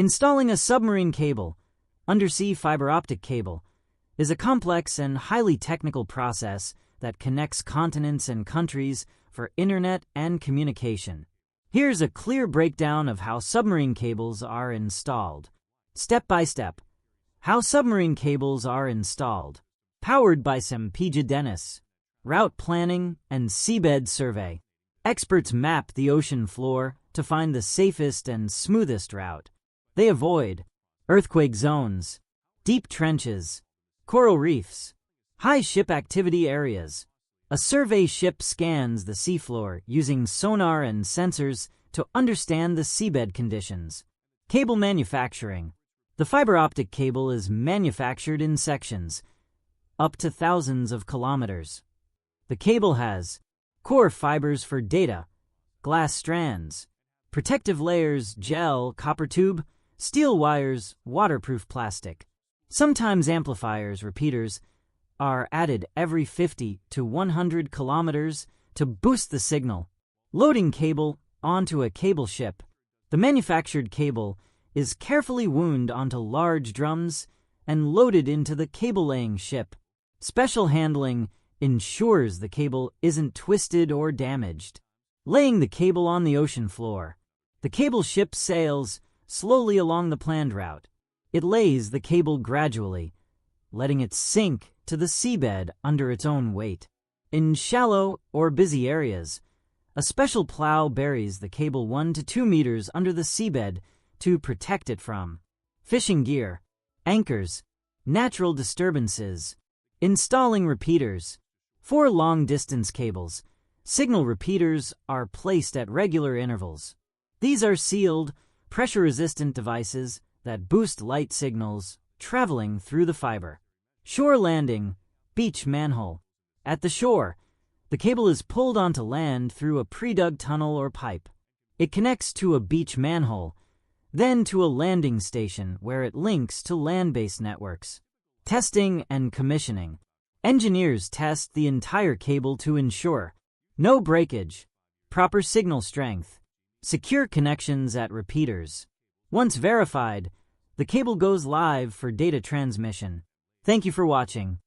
Installing a submarine cable, undersea fiber optic cable, is a complex and highly technical process that connects continents and countries for internet and communication. Here's a clear breakdown of how submarine cables are installed. Step by step. How submarine cables are installed. Powered by some PIMO'S. Route planning and seabed survey. Experts map the ocean floor to find the safest and smoothest route. They avoid earthquake zones, deep trenches, coral reefs, high ship activity areas. A survey ship scans the seafloor using sonar and sensors to understand the seabed conditions. Cable manufacturing. The fiber optic cable is manufactured in sections, up to thousands of kilometers. The cable has core fibers for data, glass strands, protective layers, gel, copper tube, steel wires, waterproof plastic. Sometimes amplifiers, repeaters, are added every 50 to 100 kilometers to boost the signal. Loading cable onto a cable ship. The manufactured cable is carefully wound onto large drums and loaded into the cable-laying ship. Special handling ensures the cable isn't twisted or damaged. Laying the cable on the ocean floor. The cable ship sails slowly along the planned route. It lays the cable gradually, letting it sink to the seabed under its own weight. In shallow or busy areas, a special plow buries the cable 1 to 2 meters under the seabed to protect it from fishing gear, anchors, natural disturbances. Installing repeaters. For long-distance cables, signal repeaters are placed at regular intervals. These are sealed, pressure-resistant devices that boost light signals traveling through the fiber. Shore landing, beach manhole. At the shore, the cable is pulled onto land through a pre-dug tunnel or pipe. It connects to a beach manhole, then to a landing station where it links to land-based networks. Testing and commissioning. Engineers test the entire cable to ensure no breakage, proper signal strength, secure connections at repeaters. Once verified, the cable goes live for data transmission. Thank you for watching.